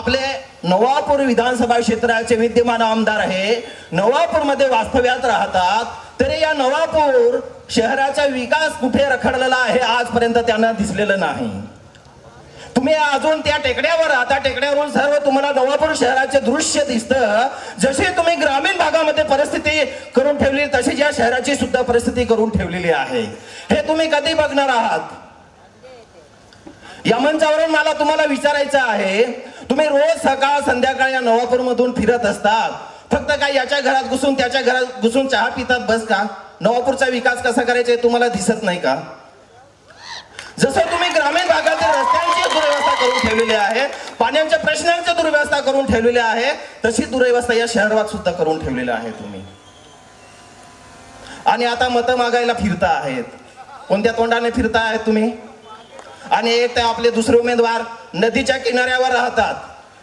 आपले नवापूर विधानसभा क्षेत्राचे विद्यमान आमदार आहे, नवापूर मध्ये वास्तव्यात राहतात, तरी या नवापूर शहराचा विकास कुठे रखडलेला आहे आजपर्यंत त्यांना दिसलेलं नाही. तुम्ही अजून त्या टेकड्यावर राहता, टेकड्यावरून सर्व तुम्हाला नवापूर शहराचे दृश्य दिसतं. जशी तुम्ही ग्रामीण भागामध्ये परिस्थिती करून ठेवली तशी या शहराची सुद्धा परिस्थिती करून ठेवलेली आहे. हे तुम्ही कधी बघणार आहात? या मंचावरून मला तुम्हाला विचारायचं आहे, तुम्ही रोज सकाळ संध्याकाळ या नवापूर मधून फिरत असतात, फक्त काय याच्या घरात घुसून त्याच्या घरात घुसून चहा पितात बस का? नवापूरचा विकास कसा करायचा तुम्हाला दिसत नाही का? जसं तुम्ही ग्रामीण भागातील रस्त्यांची दुर्व्यवस्था करून ठेवलेली आहे, पाण्याच्या प्रश्नांची दुर्व्यवस्था करून ठेवलेली आहे, तशी दुर्व्यवस्था या शहरात सुद्धा करून ठेवलेली आहे तुम्ही. आणि आता मतं मागायला फिरता आहेत. कोणत्या तोंडाने फिरता आहेत तुम्ही? आणि एक तर आपले दुसरे उमेदवार नदीच्या किनाऱ्यावर राहतात.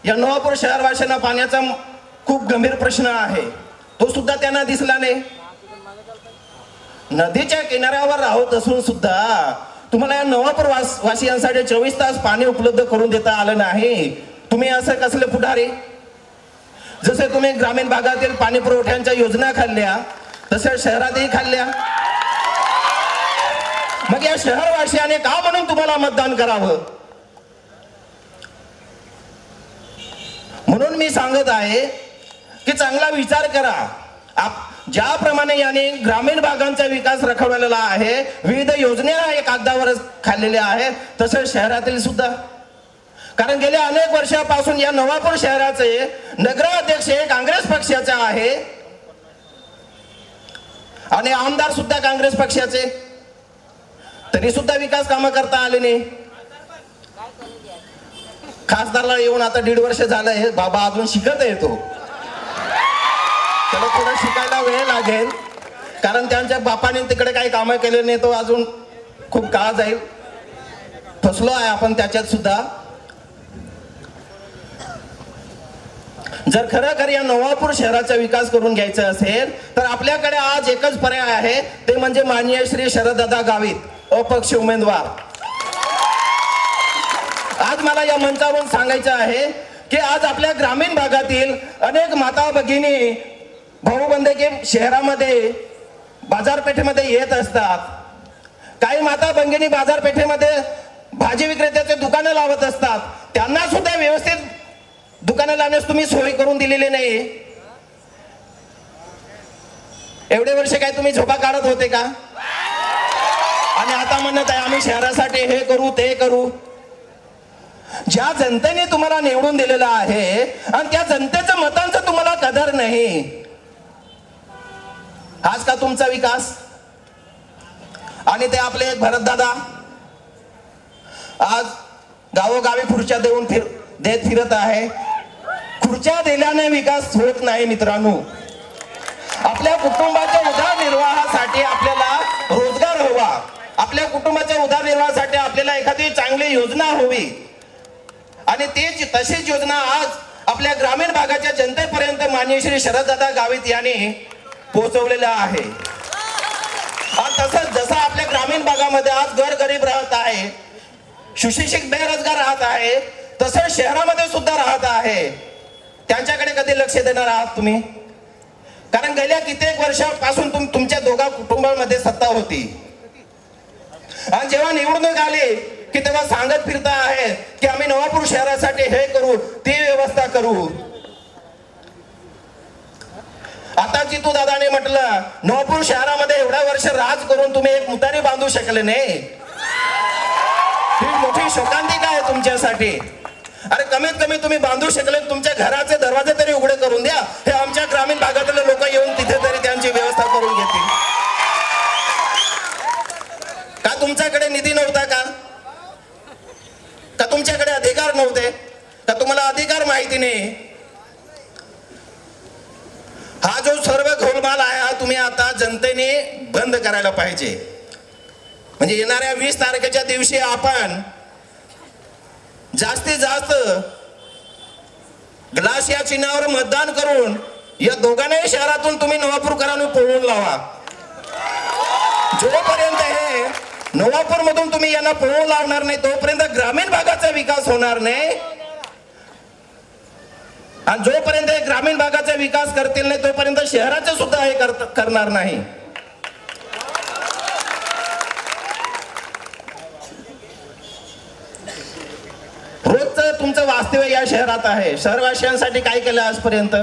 या नवापूर शहरवासियांना पाण्याचा खूप गंभीर प्रश्न आहे, तो सुद्धा त्यांना दिसला नाही. नदीच्या किनाऱ्यावर राहत असून सुद्धा तुम्हाला या नवापूर वासियांसाठी 24 तास पाणी उपलब्ध करून देता आलं नाही. तुम्ही असं कसले पुढारी? जसे तुम्ही ग्रामीण भागातील पाणी पुरवठ्यांच्या योजना खाल्ल्या तसे शहरातही खाल्ल्या. मग या शहरवासियाने का म्हणून तुम्हाला मतदान करावं? म्हणून मी सांगत आहे की चांगला विचार करा. ज्याप्रमाणे याने ग्रामीण भागांचा विकास रखडलेला आहे, विविध योजना कागदावरच खाल्लेल्या आहेत, तसेच शहरातील सुद्धा. कारण गेल्या अनेक वर्षापासून या नवापूर शहराचे नगराध्यक्ष काँग्रेस पक्षाचे आहे आणि आमदार सुद्धा काँग्रेस पक्षाचे, तरी सुद्धा विकास कामं करता आले नाही. खासदारला येऊन आता 1.5 वर्ष झालंय, बाबा अजून शिकत येतो. त्याला थोडं शिकायला वेळ लागेल, कारण त्यांच्या बापाने तिकडे काही कामं केले नाही, तो अजून खूप काळ जाईल. फसलो आहे आपण त्याच्यात सुद्धा. जर खरं या नवापूर शहराचा विकास करून घ्यायचा असेल तर आपल्याकडे आज एकच पर्याय आहे, ते म्हणजे माननीय श्री शरददादा गावित, अपक्ष उमेदवार. आज मला या मंचावरून सांगायचं आहे की आज आपल्या ग्रामीण भागातील अनेक माता भगिनी भाऊबंधके शहरामध्ये बाजारपेठेमध्ये येत असतात. काही माता भगिनी बाजारपेठेमध्ये भाजी विक्रेत्याचे दुकानं लावत असतात, त्यांना सुद्धा व्यवस्थित दुकानं लावण्यास तुम्ही सोय करून दिलेली नाही. एवढे वर्ष काय तुम्ही झोपा काढत होते का? आणि आता म्हणत आहे आम्ही शहरासाठी हे करू ते करू. ज्या जनतेने तुम्हाला निवडून दिलेलं आहे आणि त्या जनतेच्या मतांचं तुम्हाला कदर नाही, हाच का तुमचा विकास? आणि ते आपले भरतदादा आज गावोगावी खुर्च्या देऊन देत फिरत आहे. खुर्च्या दिल्याने विकास होत नाही मित्रांनो. आपल्या कुटुंबाच्या उदरनिर्वाहासाठी आपल्याला रोजगार हवा, आपल्या कुटुंबाच्या उदरनिर्वाहासाठी आपल्याला एखादी चांगली योजना हवी, आणि ती तशीच योजना आज आपल्या ग्रामीण भागाच्या जनतेपर्यंत माननीय श्री शरददादा गावित यांनी पोहोचवलेला आहे. आणि तसंच जसं आपल्या ग्रामीण भागामध्ये आज गरीब राहत आहे, सुशिक्षित बेरोजगार राहत आहे, तसंच शहरामध्ये सुद्धा राहत आहे. त्यांच्याकडे कधी लक्ष देणार आहात तुम्ही? कारण गेल्या कित्येक वर्षापासून तुमच्या दोघा कुटुंबामध्ये सत्ता होती, आणि जेव्हा निवडणूक आली की तेव्हा सांगत फिरता आहे की आम्ही नवापूर शहरासाठी हे करू ती व्यवस्था करू. आता जितू दादाने म्हटलं नवापूर शहरामध्ये एवढ्या वर्ष राज करून तुम्ही एक मुतारी बांधू शकले नाही, ही मोठी शोकांतिका आहे तुमच्यासाठी. अरे कमीत कमी तुम्ही बांधू शकले, तुमच्या घराचे दरवाजे तरी उघडे करून द्या. हे आमच्या ग्रामीण भागातले लोक येऊन तिथे तरी त्यांची व्यवस्था करून घेतील. का तुमच्याकडे निधी नव्हता का? का तुमच्याकडे अधिकार नव्हते का? तुम्हाला अधिकार माहिती नाही? हा जो सर्व घोलमाल आहे हा तुम्ही आता जनतेने बंद करायला पाहिजे. म्हणजे येणाऱ्या 20 तारखेच्या दिवशी आपण जास्तीत जास्त ग्लास या चिन्हावर मतदान करून या दोघांनाही शहरातून तुम्ही नवापूरकरांनी पळवून लावा. जोपर्यंत हे नवापूर मधून तुम्ही यांना पळवून लावणार नाही तोपर्यंत ग्रामीण भागाचा विकास होणार नाही. आणि जोपर्यंत हे ग्रामीण भागाचा विकास करतील नाही तोपर्यंत शहराचे सुद्धा हे करणार नाही. रोजचं तुमचं वास्तव्य या शहरात आहे. शहरवासियांसाठी काय केलं आजपर्यंत?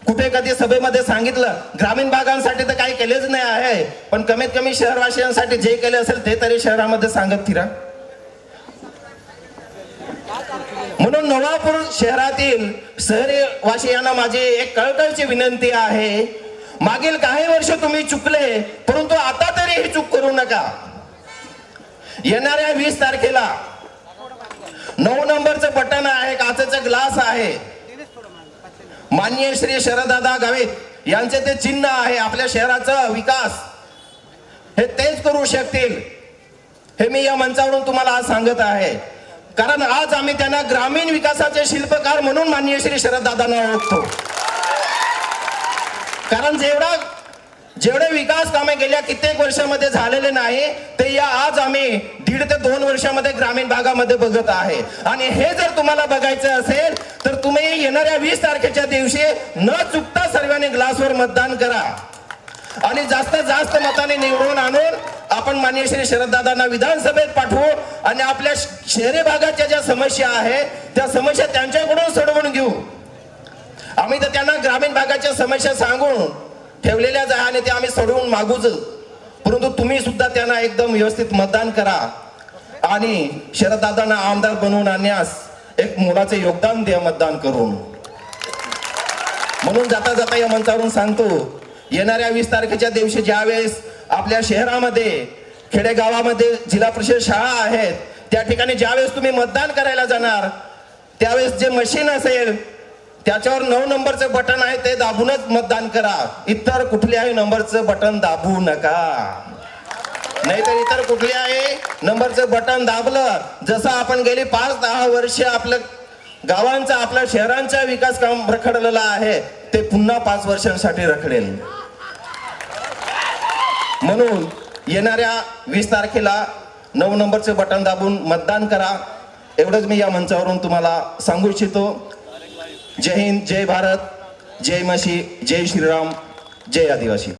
कुठे कधी सभेमध्ये सांगितलं? ग्रामीण भागांसाठी तर काही केलेच नाही आहे, पण कमीत कमी शहरवासियांसाठी जे केले असेल ते तरी शहरामध्ये सांगत फिरा. म्हणून नवापूर शहरातील शहरवासियांना माझी एक कळकळीची विनंती आहे, मागील काही वर्ष तुम्ही चुकले, परंतु आता तरी ही चूक करू नका. येणाऱ्या 20 तारखेला 9 नंबरचं बटन आहे, काचेचं ग्लास आहे. माननीय श्री शरददादा गावित यांचे ते चिन्ह आहे. आपल्या शहराचा विकास हे तेच करू शकतील, हे मी या मंचावरून तुम्हाला आज सांगत आहे. कारण आज आम्ही त्यांना ग्रामीण विकासाचे शिल्पकार म्हणून माननीय श्री शरददादांना ओळखतो. कारण जेवढे विकास कामे गेल्या कित्येक वर्षामध्ये झालेले नाही ते या आज आम्ही 1.5 ते 2 वर्षामध्ये ग्रामीण भागामध्ये बघत आहे. आणि हे जर तुम्हाला बघायचं असेल तर तुम्ही येणाऱ्या 20 तारखेच्या दिवशी न चुकता सर्वांनी ग्लासवर मतदान करा आणि जास्तीत जास्त मताने निवडून आणून आपण माननीय श्री शरददादांना विधानसभेत पाठवू आणि आपल्या शहरी भागाच्या ज्या समस्या आहेत त्या समस्या त्यांच्याकडून सोडवून घेऊ. आम्ही तर त्यांना ग्रामीण भागाच्या समस्या सांगून ठेवलेल्याच आहे आणि ते आम्ही सोडवून मागूच, परंतु तुम्ही सुद्धा त्यांना एकदम व्यवस्थित मतदान करा आणि शरददादांना आमदार बनवून आणण्यास एक मोलाचे योगदान द्या मतदान करून. म्हणून जाता जाता या मंचावरून सांगतो, येणाऱ्या 20 तारखेच्या दिवशी ज्यावेळेस आपल्या शहरामध्ये खेडेगावामध्ये जिल्हा परिषद शाळा आहेत त्या ठिकाणी ज्यावेळेस तुम्ही मतदान करायला जाणार त्यावेळेस जे मशीन असेल त्याच्यावर 9 नंबरचं बटन आहे ते दाबूनच मतदान करा. इतर कुठल्याही नंबरचं बटन दाबू नका. नाहीतर इतर कुठल्याही नंबरचं बटन दाबलं जसं आपण गेली 5-10 वर्ष आपल्या गावांचा आपल्या शहरांचा विकास काम रखडलेला आहे ते पुन्हा 5 वर्षांसाठी रखडेल. म्हणून येणाऱ्या 20 तारखेला 9 नंबरचे बटन दाबून मतदान करा. एवढंच मी या मंचावरून तुम्हाला सांगू इच्छितो. जय हिंद, जय भारत, जय म्हशी, जय श्रीराम, जय आदिवासी.